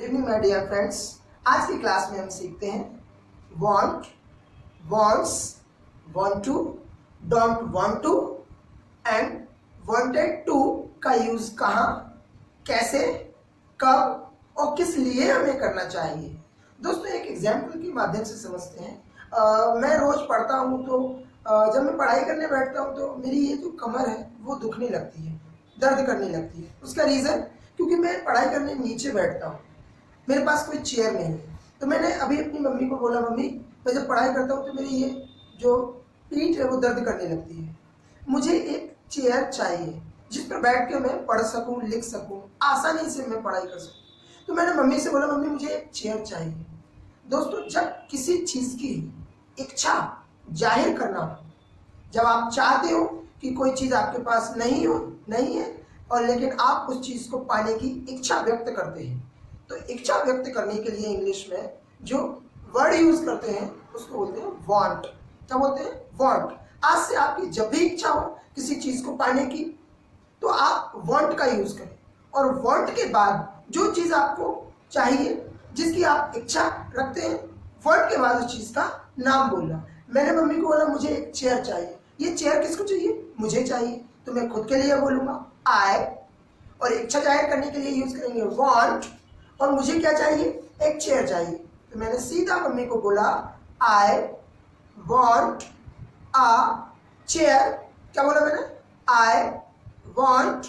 Good evening my dear friends. आज की class में हम सीखते हैं want, wants, want to, don't want to and wanted to का यूज कहाँ, कैसे, कब और किस लिए हमें करना चाहिए। दोस्तों एक एग्जाम्पल के माध्यम से समझते हैं। मैं रोज पढ़ता हूँ तो जब मैं पढ़ाई करने बैठता हूँ तो मेरी ये जो कमर है वो दुखने लगती है, दर्द करने लगती है। उसका रीज़न क्योंकि मैं पढ़ाई करने नीचे बैठता हूँ, मेरे पास कोई चेयर नहीं है। तो मैंने अभी अपनी मम्मी को बोला, मम्मी मैं जब पढ़ाई करता हूँ तो मेरी ये जो पीठ है वो दर्द करने लगती है, मुझे एक चेयर चाहिए जिस पर बैठ के मैं पढ़ सकूँ, लिख सकूँ, आसानी से मैं पढ़ाई कर सकूँ। तो मैंने मम्मी से बोला, मम्मी मुझे एक चेयर चाहिए। दोस्तों जब किसी चीज़ की इच्छा जाहिर करना हो, जब आप चाहते हो कि कोई चीज़ आपके पास नहीं है और लेकिन आप उस चीज़ को पाने की इच्छा व्यक्त करते हैं, तो इच्छा व्यक्त करने के लिए इंग्लिश में जो वर्ड यूज करते हैं उसको बोलते हैं वांट। क्या बोलते हैं? वांट। आज से आपकी जब भी इच्छा हो किसी चीज को पाने की तो आप वांट का यूज करें, और वांट के बाद जो चीज आपको चाहिए, जिसकी आप इच्छा रखते हैं, वांट के बाद उस चीज का नाम बोलना। मैंने मम्मी को बोला मुझे एक चेयर चाहिए। ये चेयर किसको चाहिए? मुझे चाहिए। तो मैं खुद के लिए बोलूंगा आई, और इच्छा जाहिर करने के लिए यूज करेंगे वांट, और मुझे क्या चाहिए? एक चेयर चाहिए। तो मैंने सीधा मम्मी को बोला आई वॉन्ट अ चेयर। क्या बोला मैंने? आई वॉन्ट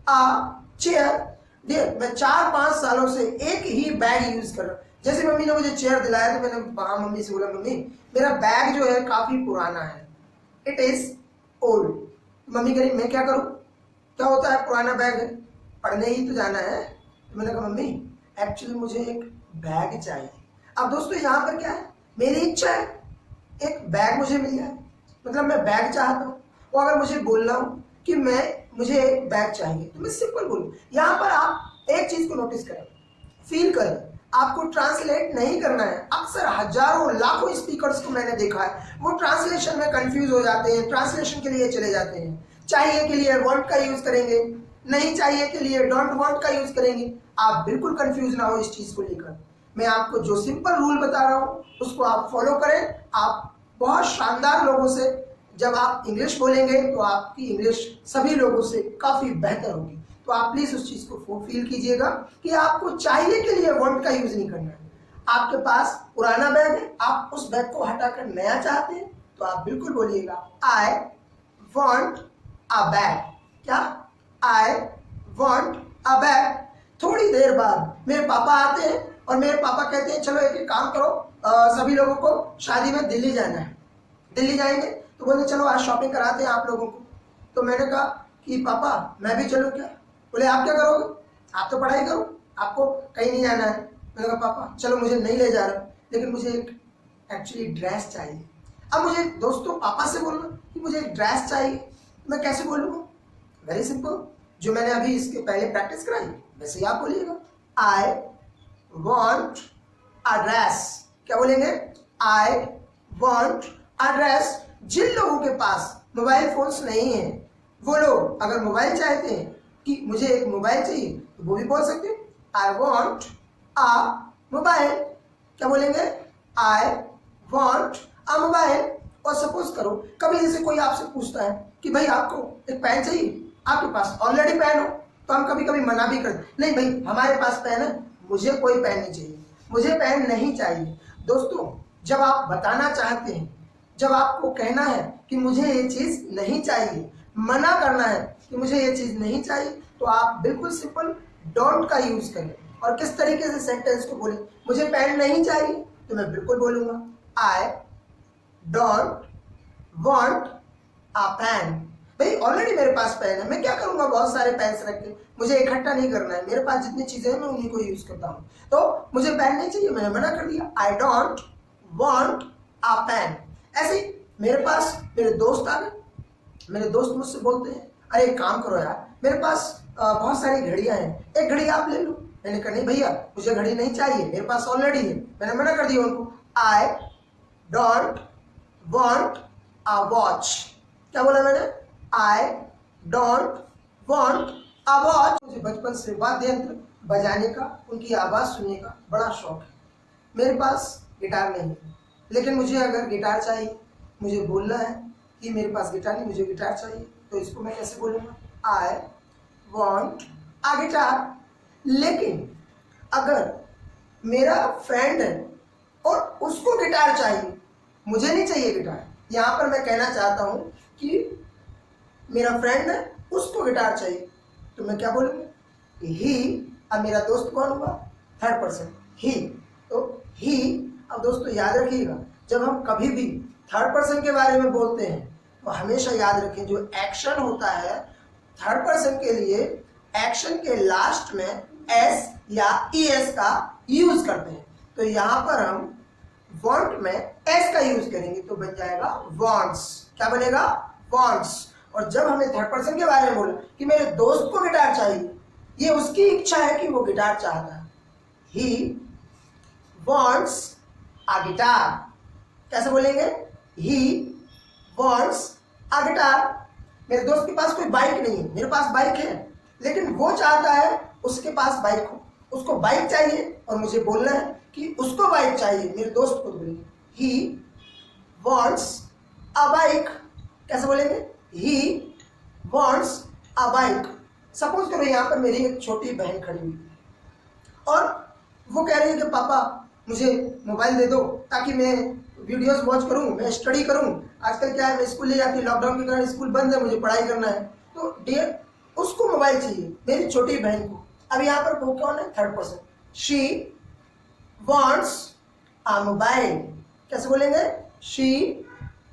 अ चेयर। देख मैं 4-5 सालों से एक ही बैग यूज कर रहा हूँ। जैसे मम्मी ने मुझे चेयर दिलाया तो मैंने वहां मम्मी से बोला, मम्मी मेरा बैग जो है काफी पुराना है, इट इज ओल्ड। मम्मी कह रही मैं क्या करूँ? क्या होता है? पुराना बैग है, पढ़ने ही तो जाना है। तो मैंने कहा मम्मी एक्चुअली मुझे एक बैग चाहिए। अब दोस्तों यहाँ पर क्या है? मेरी इच्छा है, एक बैग मुझे मिल जाए, मतलब मैं बैग चाहता हूँ। वो अगर मुझे बोलना हो कि मुझे एक बैग चाहिए तो मैं सिंपल बोलूँ। यहाँ पर आप एक चीज को नोटिस करें, फील करें, आपको ट्रांसलेट नहीं करना है। अक्सर हजारों लाखों स्पीकर्स को मैंने देखा है, वो ट्रांसलेशन में कंफ्यूज हो जाते हैं, ट्रांसलेशन के लिए चले जाते हैं। चाहिए के लिए वांट का यूज करेंगे, नहीं चाहिए के लिए डोंट वांट का यूज करेंगे। आप बिल्कुल कंफ्यूज ना हो इस चीज को लेकर। मैं आपको जो सिंपल रूल बता रहा हूं उसको आप फॉलो करें। आप बहुत शानदार लोगों से जब आप इंग्लिश बोलेंगे तो आपकी इंग्लिश सभी लोगों से काफी बेहतर होगी। तो आप प्लीज उस चीज को फील कीजिएगा कि आपको चाहिए के लिए वांट का यूज नहीं करना है। आपके पास पुराना बैग है, आप उस बैग को हटाकर नया चाहते हैं, तो आप बिल्कुल बोलिएगा आई वॉन्ट अ बैग। क्या? I want a bag. थोड़ी देर बाद मेरे पापा आते हैं और मेरे पापा कहते हैं चलो एक काम करो, सभी लोगों को शादी में दिल्ली जाना है, दिल्ली जाएंगे। तो बोले चलो आज शॉपिंग कराते हैं आप लोगों को। तो मैंने कहा कि पापा मैं भी चलूं क्या? बोले आप क्या करोगे? आप तो पढ़ाई करो, आपको कहीं नहीं जाना है। मैंने कहा पापा चलो मुझे नहीं ले जा रहा, लेकिन मुझे एक एक्चुअली ड्रेस चाहिए। अब मुझे दोस्तों पापा से बोलना कि मुझे एक ड्रेस चाहिए, मैं कैसे बोलूँगा? वेरी सिंपल, जो मैंने अभी इसके पहले प्रैक्टिस कराई वैसे ही आप बोलिएगा आई वॉन्ट अ ड्रेस। क्या बोलेंगे? आई वॉन्ट अ ड्रेस। जिन लोगों के पास मोबाइल फोन्स नहीं है वो लोग अगर मोबाइल चाहते हैं कि मुझे एक मोबाइल चाहिए तो वो भी बोल सकते हैं आई वॉन्ट अ मोबाइल। क्या बोलेंगे? आई वॉन्ट अ मोबाइल। और सपोज करो कभी जैसे कोई आपसे पूछता है कि भाई आपको एक पेन चाहिए, आपके पास ऑलरेडी पेन हो, तो हम कभी कभी मना भी करते, नहीं भाई हमारे पास पेन है, मुझे कोई पेन नहीं चाहिए, मुझे पेन नहीं चाहिए। दोस्तों जब आप बताना चाहते हैं, जब आपको कहना है कि मुझे ये चीज नहीं चाहिए, मना करना है कि मुझे ये चीज नहीं चाहिए, तो आप बिल्कुल सिंपल डोंट का यूज करें। और किस तरीके से सेंटेंस को बोले? मुझे पेन नहीं चाहिए तो मैं बिल्कुल बोलूंगा I don't want a pen. भाई ऑलरेडी मेरे पास पेन है, मैं क्या करूंगा बहुत सारे पेन्स रख के? मुझे इकट्ठा नहीं करना है, मेरे पास जितनी चीजें हैं मैं उन्हीं को यूज करता हूँ। तो मुझे पेन नहीं चाहिए, मैंने मना कर दिया I don't want a pen. ऐसे ही मेरे पास मेरे दोस्त आ गए, मेरे दोस्त मुझसे बोलते हैं अरे एक काम करो यार, मेरे पास बहुत सारी घड़ियां हैं, एक घड़ी आप ले लो। मैंने कहा नहीं भैया मुझे घड़ी नहीं चाहिए, मेरे पास ऑलरेडी है। मैंने मना कर दिया उनको आई डोंट वांट अ वॉच। क्या बोला मैंने? आई डोंट वांट अ वॉच। मुझे बचपन से वाद्य यंत्र बजाने का, उनकी आवाज़ सुनने का बड़ा शौक है। मेरे पास गिटार नहीं है, लेकिन मुझे अगर गिटार चाहिए, मुझे बोलना है कि मेरे पास गिटार नहीं, मुझे गिटार चाहिए, तो इसको मैं कैसे बोलूँगा? आई वॉन्ट अ गिटार। लेकिन अगर मेरा फ्रेंड है और उसको गिटार चाहिए, मुझे नहीं चाहिए गिटार, यहाँ पर मैं कहना चाहता हूँ कि मेरा फ्रेंड है, उसको गिटार चाहिए, तो मैं क्या बोलूँगा? ही। अब मेरा दोस्त कौन हुआ? थर्ड पर्सन, ही। तो ही। अब दोस्तों याद रखिएगा, जब हम कभी भी थर्ड पर्सन के बारे में बोलते हैं तो हमेशा याद रखें, जो एक्शन होता है थर्ड पर्सन के लिए, एक्शन के लास्ट में एस या ईएस का यूज करते हैं। तो यहाँ पर हम वांट में एस का यूज करेंगे तो बन जाएगा वांट्स। क्या बनेगा? वांट्स। और जब हमें थर्ड पर्सन के बारे में बोला कि मेरे दोस्त को गिटार चाहिए, ये उसकी इच्छा है कि वो गिटार चाहता है। ही वॉन्ट्स अ गिटार। कैसे बोलेंगे? He wants a guitar. मेरे दोस्त के पास कोई बाइक नहीं है, मेरे पास बाइक है, लेकिन वो चाहता है उसके पास बाइक हो, उसको बाइक चाहिए और मुझे बोलना है कि उसको बाइक चाहिए। मेरे दोस्त को बोलेंगे ही वॉन्ट्स अ बाइक। कैसे बोलेंगे? He wants a bike. Suppose करो यहाँ पर मेरी एक छोटी बहन खड़ी हुई और वो कह रही है कि पापा मुझे मोबाइल दे दो ताकि मैं वीडियोस वॉच करूँ, मैं स्टडी करूँ। आजकल क्या है, मैं स्कूल ले जाती, लॉकडाउन के कारण स्कूल बंद है, मुझे पढ़ाई करना है। तो डियर, उसको मोबाइल चाहिए, मेरी छोटी बहन को। अब यहाँ पर वो कौन है? Third person. She wants a mobile. कैसे बोलेंगे? She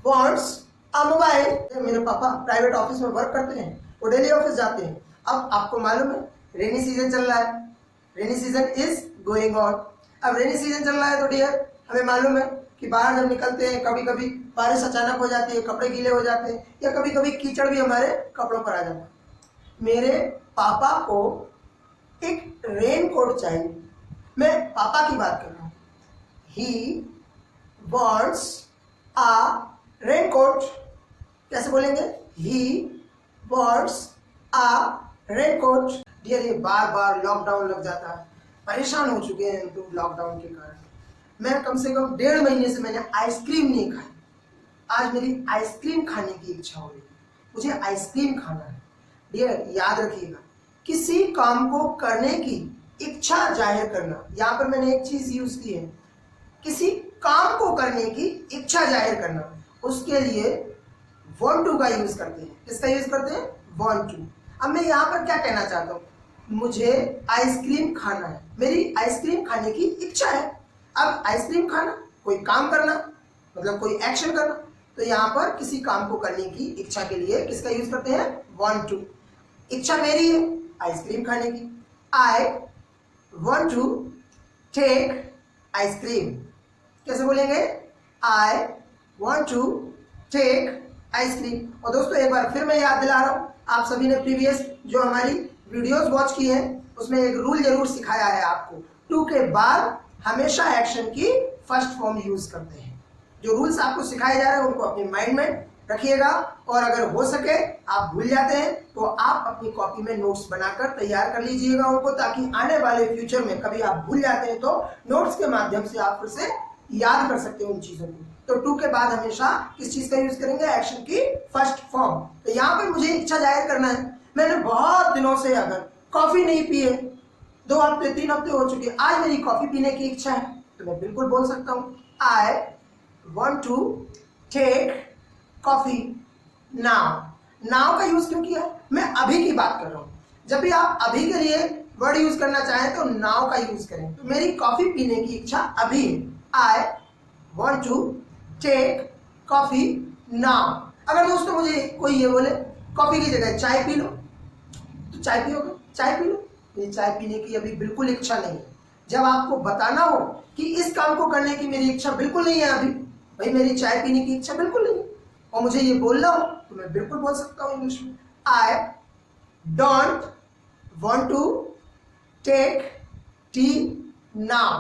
wants a mobile. मेरे पापा प्राइवेट ऑफिस में वर्क करते हैं, वो डेली ऑफिस जाते हैं। अब आपको मालूम है रेनी सीजन चल रहा है, rainy season is going on. अब रेनी सीजन चल रहा है तो डियर हमें मालूम है कि बाहर जब निकलते हैं कभी कभी बारिश अचानक हो जाती है, कपड़े गीले हो जाते हैं, या कभी कभी कीचड़ भी हमारे कपड़ों पर आ जाता है। मेरे पापा को एक रेन कोट चाहिए। मैं पापा की बात कर रहा हूँ। He wants a raincoat. कैसे बोलेंगे? He wants a raincoat. Dear, ये बार बार लॉकडाउन लग जाता है, परेशान हो चुके हैं तो लॉकडाउन के कारण। मैं कम से कम 1.5 महीने से मैंने आइसक्रीम नहीं खाई। आज मेरी आइसक्रीम खाने की इच्छा हो रही है, मुझे आइसक्रीम खाना है। डियर याद रखिएगा, किसी काम को करने की इच्छा जाहिर करना, यहाँ पर मैंने एक चीज यूज की है, किसी काम को करने की इच्छा जाहिर करना, उसके लिए want to का यूज करते हैं। किसका यूज करते हैं? want to। अब मैं यहाँ पर क्या कहना चाहता हूँ, मुझे आइसक्रीम खाना है, मेरी आइसक्रीम खाने की इच्छा है। अब आइसक्रीम खाना, कोई काम करना, मतलब कोई एक्शन करना, तो यहाँ पर किसी काम को करने की इच्छा के लिए किसका यूज करते हैं? want to। इच्छा मेरी है आइसक्रीम खाने की। आई want to take आइसक्रीम। कैसे बोलेंगे? आई want to take आइसक्रीम। और दोस्तों एक बार फिर मैं याद दिला रहा हूँ, आप सभी ने प्रीवियस जो हमारी वीडियोस वॉच की है उसमें एक रूल जरूर सिखाया है आपको, टू के बाद हमेशा एक्शन की फर्स्ट फॉर्म यूज करते हैं। जो रूल्स आपको सिखाए जा रहे हैं उनको अपने माइंड में रखिएगा, और अगर हो सके आप भूल जाते हैं तो आप अपनी कॉपी में नोट्स बनाकर तैयार कर लीजिएगा उनको, ताकि आने वाले फ्यूचर में कभी आप भूल जाते हैं तो नोट्स के माध्यम से आप फिर से याद कर सकते हैं उन चीजों को। तो टू के बाद हमेशा किस चीज का यूज करेंगे? एक्शन की फर्स्ट फॉर्म। तो यहाँ पर मुझे इच्छा जाहिर करना है, मैंने बहुत दिनों से अगर कॉफी नहीं पी है, 2 हफ्ते 3 हफ्ते हो चुके, आज मेरी कॉफी पीने की इच्छा है, तो मैं बिल्कुल बोल सकता हूँ आई want to take coffee now. Now का यूज क्यों किया? मैं अभी की बात कर रहा हूं। जब भी आप अभी के लिए वर्ड यूज करना चाहें तो नाउ का यूज करें। तो मेरी कॉफी पीने की इच्छा अभी है, I want to take coffee now. अगर दोस्तों मुझे कोई ये बोले कॉफी की जगह चाय पी लो, तो चाय पियोगे? चाय पी लो। मेरी चाय पीने की अभी बिल्कुल इच्छा नहीं है। जब आपको बताना हो कि इस काम को करने की मेरी इच्छा बिल्कुल नहीं है अभी, भाई मेरी चाय पीने की इच्छा बिल्कुल नहीं है, और मुझे ये बोलना हो तो मैं बिल्कुल बोल सकता हूँ इंग्लिश में, I don't want to take tea now.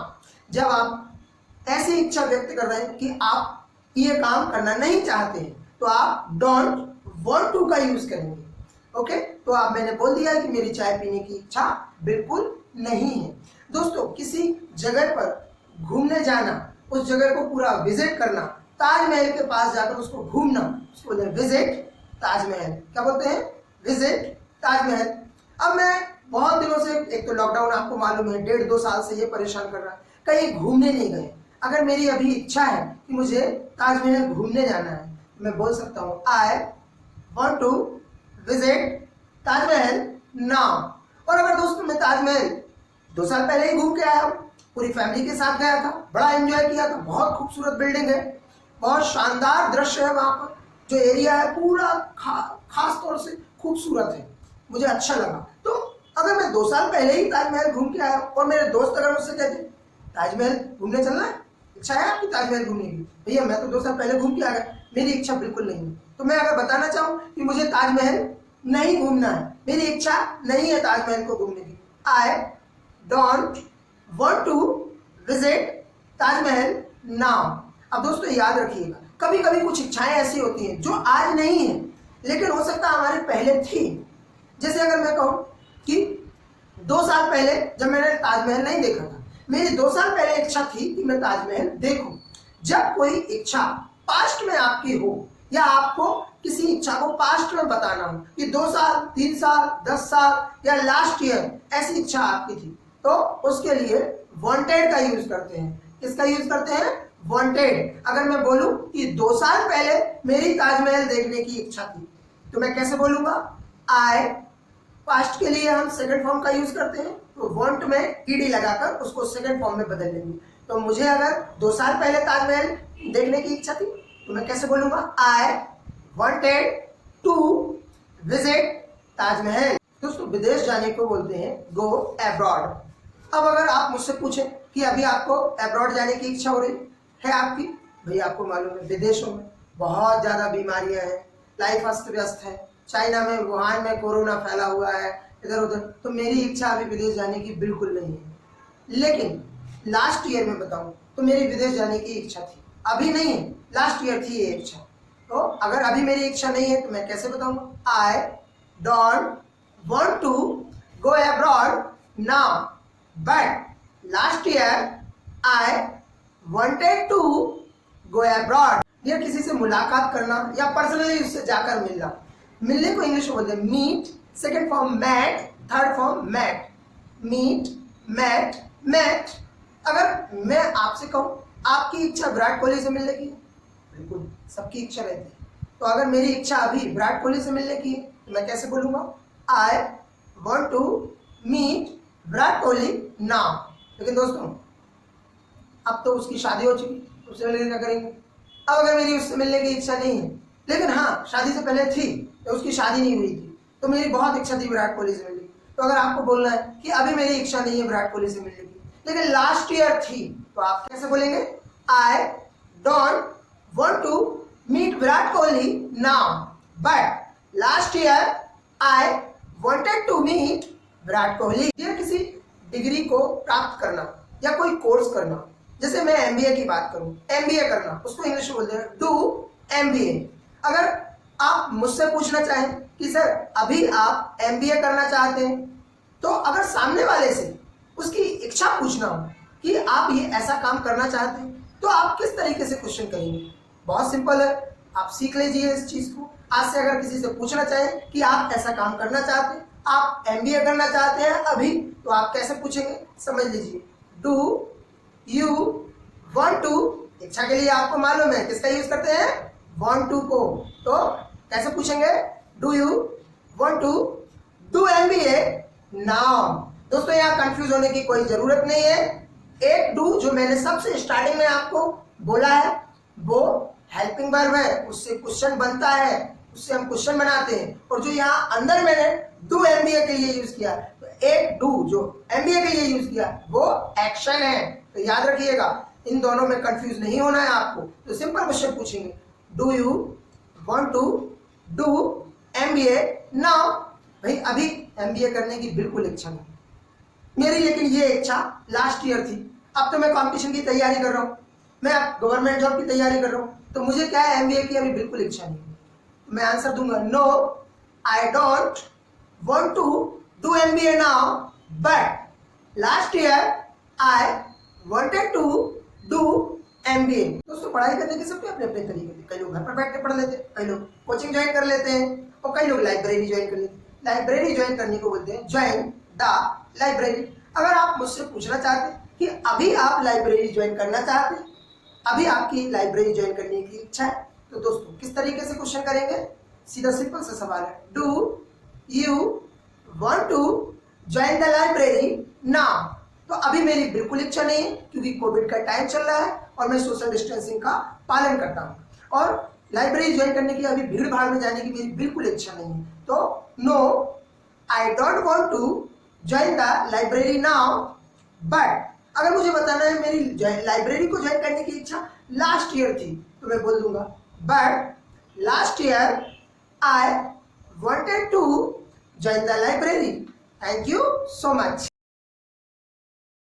जब आप ऐसी इच्छा व्यक्त कर रहे हैं कि आप ये काम करना नहीं चाहते हैं तो आप डोंट वॉन्ट टू का यूज करेंगे। ओके, तो आप मैंने बोल दिया है कि मेरी चाय पीने की इच्छा बिल्कुल नहीं है। दोस्तों किसी जगह पर घूमने जाना, उस जगह को पूरा विजिट करना, ताजमहल के पास जाकर उसको घूमना, उसको बोलते हैं विजिट ताजमहल। क्या बोलते हैं? विजिट ताजमहल। अब मैं बहुत दिनों से, एक तो लॉकडाउन आपको मालूम है 1.5-2 साल से ये परेशान कर रहा है, कहीं घूमने नहीं गए। अगर मेरी अभी इच्छा है कि मुझे ताजमहल घूमने जाना है, मैं बोल सकता हूँ I want to visit Taj Mahal now. और अगर दोस्तों मैं ताजमहल 2 साल पहले ही घूम के आया हूँ, पूरी फैमिली के साथ गया था, बड़ा एंजॉय किया था, बहुत खूबसूरत बिल्डिंग है, बहुत शानदार दृश्य है, वहां पर जो एरिया है पूरा खास तौर से खूबसूरत है, मुझे अच्छा लगा। तो अगर मैं 2 साल पहले ही ताजमहल घूम के आया और मेरे दोस्त अगर मुझसे कहते ताजमहल घूमने चलना है, इच्छा है आपकी ताजमहल घूमने की? भैया मैं तो 2 साल पहले घूम के आ गया, मेरी इच्छा बिल्कुल नहीं है। तो मैं अगर बताना चाहूँ कि मुझे ताजमहल नहीं घूमना है, मेरी इच्छा नहीं है ताजमहल को घूमने की, I don't want to visit Taj Mahal now. अब दोस्तों याद रखिएगा, कभी कभी कुछ इच्छाएं ऐसी होती हैं जो आज नहीं है, लेकिन हो सकता है हमारे पहले थी। जैसे अगर मैं कहूँ कि 2 साल पहले जब मैंने ताजमहल नहीं देखा था, मेरी 2 साल पहले इच्छा थी कि मैं ताजमहल देखूं। जब कोई इच्छा पास्ट में आपकी हो, या आपको किसी इच्छा को पास्ट में बताना हो कि 2 साल, 3 साल, 10 साल या लास्ट ईयर ऐसी इच्छा आपकी थी, तो उसके लिए वांटेड का यूज करते हैं। किसका यूज करते हैं? वांटेड। अगर मैं बोलूं कि 2 साल पहले मेरी ताजमहल देखने की इच्छा थी, तो मैं कैसे बोलूंगा? आई। पास्ट के लिए हम सेकंड फॉर्म का यूज करते हैं, तो वांट में ईडी लगाकर उसको सेकंड फॉर्म में बदल लेंगे। तो मुझे अगर 2 साल पहले ताजमहल देखने की इच्छा थी, तो मैं कैसे बोलूंगा? I wanted to visit Taj Mahal. दोस्तों विदेश जाने को बोलते हैं गो अब्रॉड। अब अगर आप मुझसे पूछें कि अभी आपको अब्रॉड जाने की इच्छा हो रही है आपकी, भैया आपको मालूम है विदेशों में बहुत ज्यादा बीमारियां हैं, लाइफ अस्त व्यस्त है, चाइना में, वुहान में कोरोना फैला हुआ है इधर उधर, तो मेरी इच्छा अभी विदेश जाने की बिल्कुल नहीं है। लेकिन लास्ट ईयर में बताऊं तो मेरी विदेश जाने की इच्छा थी, अभी नहीं है, लास्ट ईयर थी ये इच्छा। तो अगर अभी मेरी इच्छा नहीं है तो मैं कैसे बताऊंगा? I don't want to go abroad now, but last year I wanted to go abroad. या किसी से मुलाकात करना या पर्सनली उससे जाकर मिलना, मिलने को इंग्लिश में बोलते हैं meet, second form met, third form met. Meet, met, met. अगर मैं आपसे कहूं आपकी इच्छा विराट कोहली से मिलने की है, बिल्कुल सबकी इच्छा रहती है, तो अगर मेरी इच्छा अभी विराट कोहली से मिलने की है तो मैं कैसे बोलूंगा? I want to meet Virat Kohli now. लेकिन दोस्तों अब तो उसकी शादी हो चुकी, उससे मिलकर क्या करेंगे? अब अगर मेरी उससे मिलने की इच्छा नहीं है, लेकिन हाँ शादी से पहले थी, तो उसकी शादी नहीं हुई थी, तो मेरी बहुत इच्छा थी विराट कोहली से मिलने की, तो अगर आपको बोलना है कि अभी मेरी इच्छा नहीं है विराट कोहली से मिलने की, लेकिन लास्ट ईयर थी, तो आप कैसे बोलेंगे? I don't want to meet Virat Kohli now, but last year I wanted to meet Virat Kohli. या किसी डिग्री को प्राप्त करना या कोई कोर्स करना, जैसे मैं एमबीए की बात करूं, एमबीए करना, उसको इंग्लिश में बोलते हैं डू एमबीए। अगर आप मुझसे पूछना चाहें कि सर अभी आप एमबीए करना चाहते हैं, तो अगर सामने वाले से उसकी इच्छा पूछना हो कि आप ये ऐसा काम करना चाहते हैं, तो आप किस तरीके से क्वेश्चन करेंगे? बहुत सिंपल है, आप सीख लीजिए इस चीज को। आज से अगर किसी से पूछना चाहें कि आप ऐसा काम करना चाहते हैं, आप एमबीए करना चाहते हैं अभी, तो आप कैसे पूछेंगे? समझ लीजिए, डू यू वांट टू। इच्छा के लिए आपको मालूम है किसका यूज करते हैं? वांट टू को। तो कैसे पूछेंगे? Do you want to do MBA now. दोस्तों यहाँ कंफ्यूज होने की कोई जरूरत नहीं है। एक डू जो मैंने सबसे स्टार्टिंग में आपको बोला है वो हेल्पिंग वर्ब है, उससे क्वेश्चन बनता है, उससे हम क्वेश्चन बनाते हैं। और जो यहाँ अंदर मैंने डू एमबीए के लिए यूज किया, तो एक डू जो एमबीए के लिए यूज किया वो एक्शन है। तो याद रखिएगा, इन दोनों में कंफ्यूज नहीं होना है आपको। तो सिंपल क्वेश्चन पूछेंगे, do you want to do MBA now. भाई अभी एमबीए करने की बिल्कुल इच्छा नहीं मेरी, लेकिन ये इच्छा लास्ट ईयर थी। अब तो मैं कंपटीशन की तैयारी कर रहा हूँ, मैं अब गवर्नमेंट जॉब की तैयारी कर रहा हूँ, तो मुझे क्या है एमबीए की अभी बिल्कुल इच्छा नहीं है। मैं आंसर दूंगा no, I don't want to do MBA now, but last year I wanted to do MBA। दोस्तों पढ़ाई करने के सबके अपने अपने तरीके थे। कई लोग घर पर बैठ के पढ़ लेते हैं, कई लोग कोचिंग ज्वाइन कर लेते हैं और कई लोग लाइब्रेरी ज्वाइन कर लेते हैं। लाइब्रेरी ज्वाइन करने को बोलते हैं ज्वाइन द लाइब्रेरी। अगर आप मुझसे पूछना चाहते हैं कि अभी आप लाइब्रेरी ज्वाइन करना चाहते हैं, अभी आपकी लाइब्रेरी ज्वाइन करने की इच्छा है, तो दोस्तों किस तरीके से क्वेश्चन करेंगे? सीधा सिंपल सा सवाल है, do you want to join the library now? तो अभी मेरी बिल्कुल इच्छा नहीं है क्योंकि कोविड का टाइम चल रहा है और मैं सोशल डिस्टेंसिंग का पालन करता हूं और लाइब्रेरी ज्वाइन करने की अभी भीड़ भाड़ में जाने की मेरी बिल्कुल इच्छा नहीं है। तो no, I don't want to join the library now, but अगर मुझे बताना है मेरी लाइब्रेरी को ज्वाइन करने की इच्छा लास्ट ईयर थी, तो मैं बोल दूंगा but last year I wanted to join the library. Thank you so much.